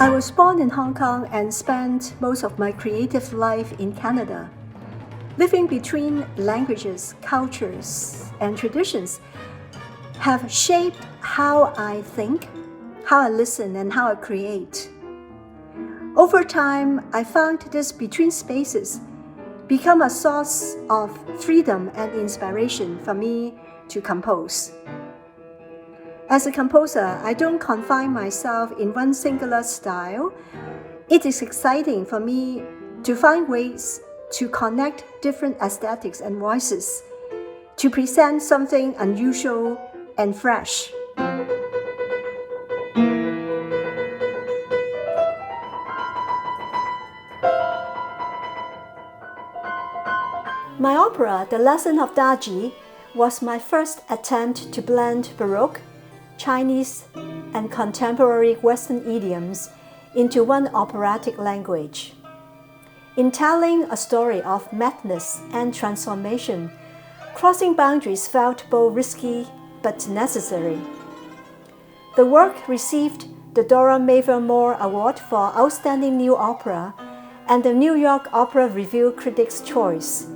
I was born in Hong Kong and spent most of my creative life in Canada. Living between languages, cultures, and traditions have shaped how I think, how I listen, and how I create. Over time, I found this between spaces become a source of freedom and inspiration for me to compose. As a composer, I don't confine myself in one singular style. It is exciting for me to find ways to connect different aesthetics and voices, to present something unusual and fresh. My opera, The Lesson of Daji, was my first attempt to blend Baroque, Chinese, and contemporary Western idioms into one operatic language. In telling a story of madness and transformation, crossing boundaries felt both risky but necessary. The work received the Dora Mayville Moore Award for Outstanding New Opera and the New York Opera Review Critics' Choice,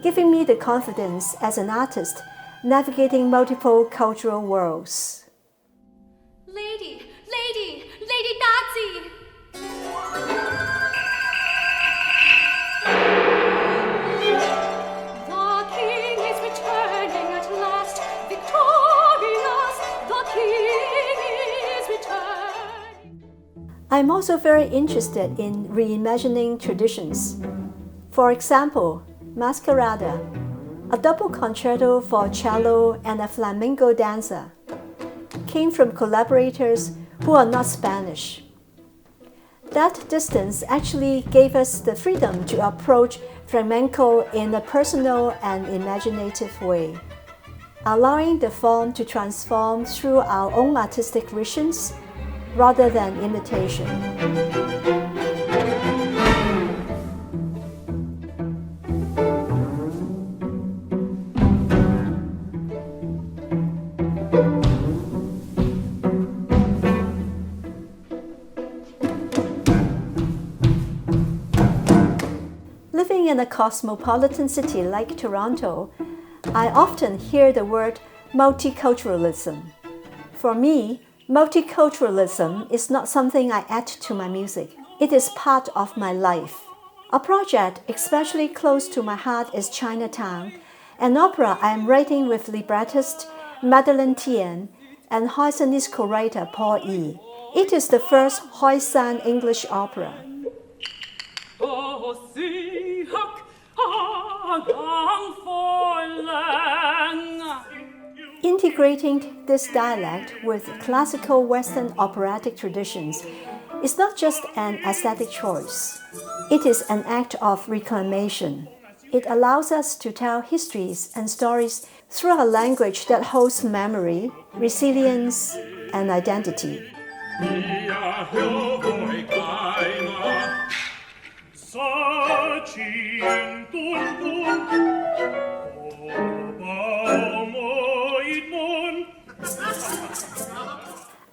giving me the confidence as an artist navigating multiple cultural worlds. Lady Dazi! The king is returning at last, victorious, the king is returning. I'm also very interested in reimagining traditions. For example, Masquerada, a double concerto for cello and a flamenco dancer, came from collaborators who are not Spanish. That distance actually gave us the freedom to approach flamenco in a personal and imaginative way, allowing the form to transform through our own artistic visions rather than imitation. Living in a cosmopolitan city like Toronto, I often hear the word multiculturalism. For me, multiculturalism is not something I add to my music. It is part of my life. A project especially close to my heart is Chinatown, an opera I am writing with librettist Madeleine Tien and Hoisanese co-writer Paul Yee. It is the first Hoisan English opera. Integrating this dialect with classical Western operatic traditions is not just an aesthetic choice. It is an act of reclamation. It allows us to tell histories and stories through a language that holds memory, resilience, and identity.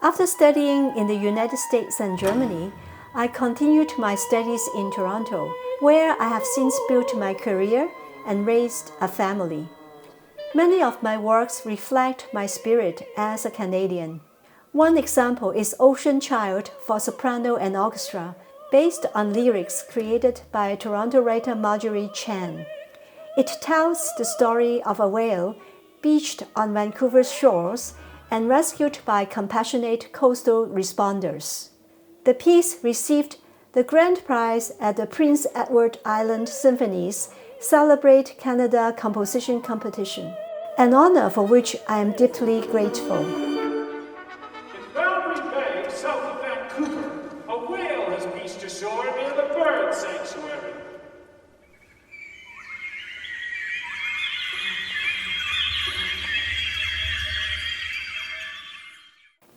After studying in the United States and Germany, I continued my studies in Toronto, where I have since built my career and raised a family. Many of my works reflect my spirit as a Canadian. One example is Ocean Child for soprano and orchestra, based on lyrics created by Toronto writer Marjorie Chan. It tells the story of a whale beached on Vancouver's shores and rescued by compassionate coastal responders. The piece received the grand prize at the Prince Edward Island Symphony's Celebrate Canada Composition Competition, an honor for which I am deeply grateful. In Boundary Bay, south of Vancouver, a whale has beached ashore near the bird sanctuary.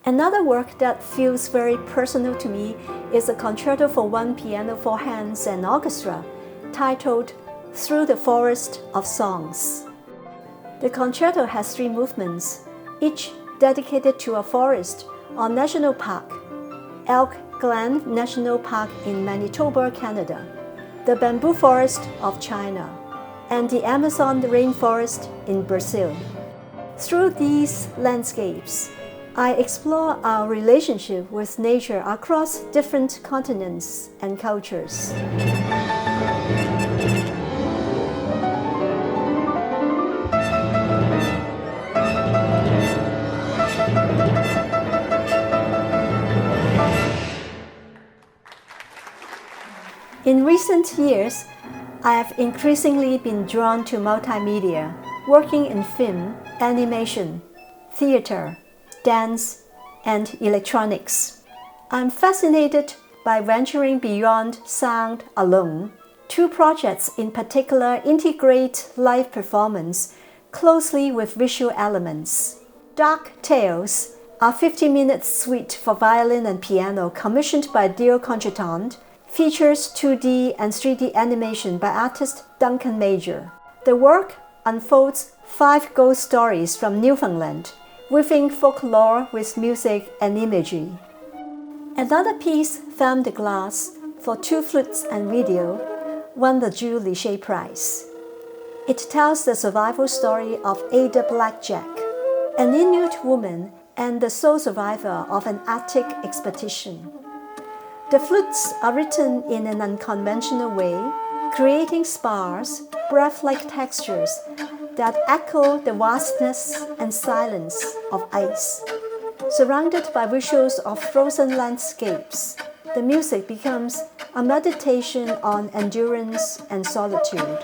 Another work that feels very personal to me is a concerto for one piano, four hands, and orchestra, titled Through the Forest of Songs. The concerto has 3 movements, each dedicated to a forest or national park, elk Glen National Park in Manitoba, Canada, the bamboo forest of China, and the Amazon rainforest in Brazil. Through these landscapes, I explore our relationship with nature across different continents and cultures. In recent years, I have increasingly been drawn to multimedia, working in film, animation, theater, dance, and electronics. I'm fascinated by venturing beyond sound alone. Two projects in particular integrate live performance closely with visual elements. Dark Tales, a 50-minute suite for violin and piano commissioned by Dio Concertant, features 2D and 3D animation by artist Duncan Major. The work unfolds 5 ghost stories from Newfoundland, weaving folklore with music and imagery. Another piece, Femme de Glace, for 2 flutes and video, won the Jules Lichet Prize. It tells the survival story of Ada Blackjack, an Inuit woman and the sole survivor of an Arctic expedition. The flutes are written in an unconventional way, creating sparse, breath-like textures that echo the vastness and silence of ice. Surrounded by visuals of frozen landscapes, the music becomes a meditation on endurance and solitude.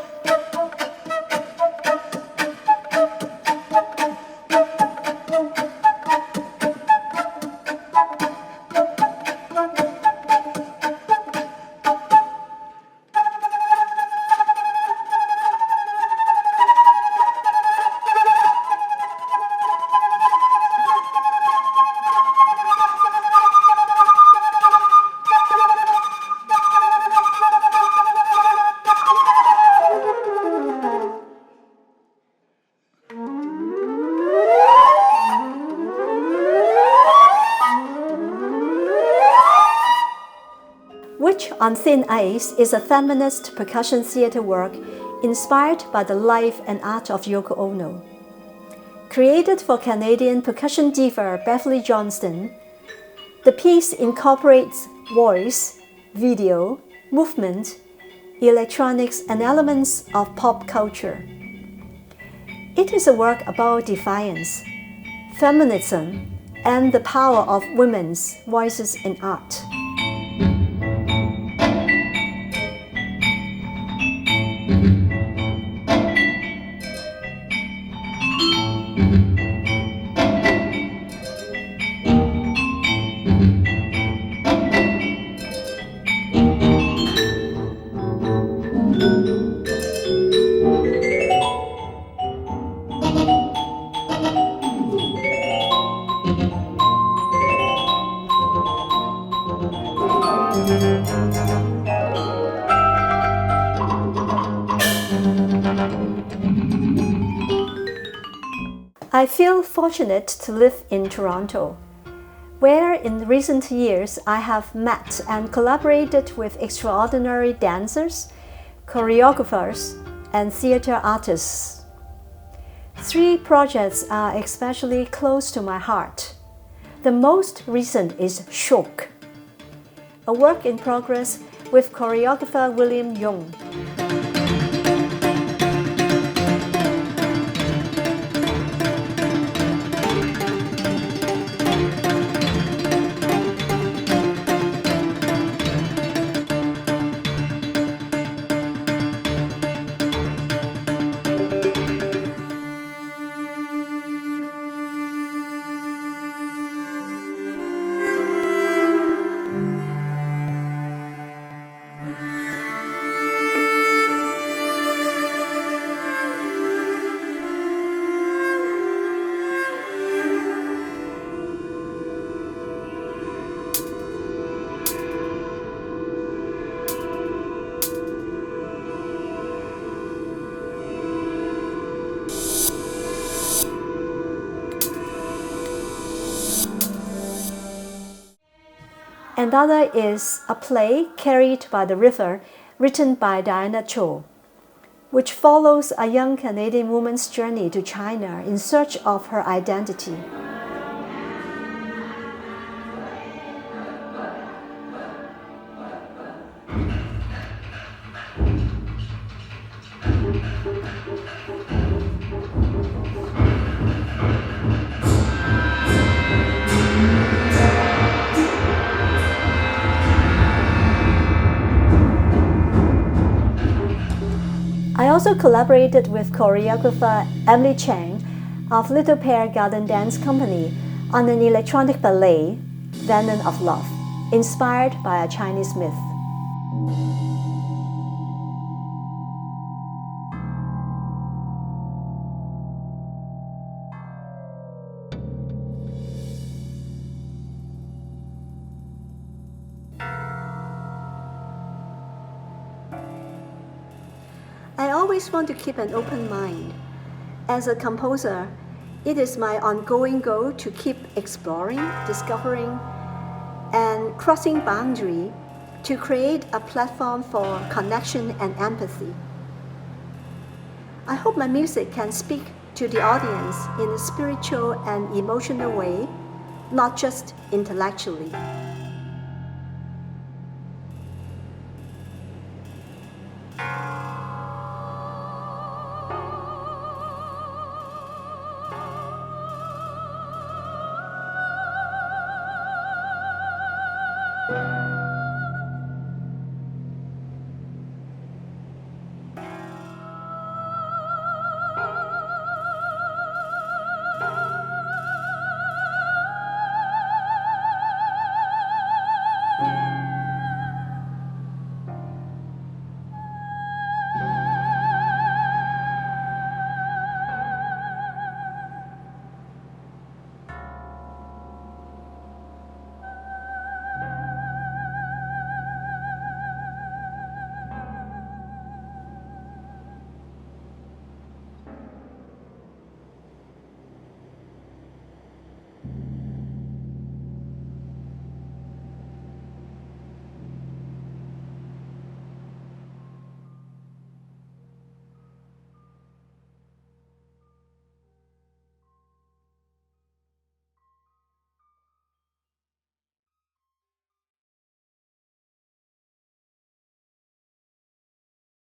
Witch on Thin Ice is a feminist percussion theater work inspired by the life and art of Yoko Ono. Created for Canadian percussion diva Beverly Johnston, the piece incorporates voice, video, movement, electronics, and elements of pop culture. It is a work about defiance, feminism, and the power of women's voices in art. I feel fortunate to live in Toronto, where in recent years I have met and collaborated with extraordinary dancers, choreographers, and theater artists. 3 projects are especially close to my heart. The most recent is Shock, a work in progress with choreographer William Young. and the other is a play, Carried by the River, written by Diana Cho, which follows a young Canadian woman's journey to China in search of her identity. I also collaborated with choreographer Emily Chang of Little Pear Garden Dance Company on an electronic ballet, Venom of Love, inspired by a Chinese myth. I always want to keep an open mind. As a composer, it is my ongoing goal to keep exploring, discovering, and crossing boundaries to create a platform for connection and empathy. I hope my music can speak to the audience in a spiritual and emotional way, not just intellectually.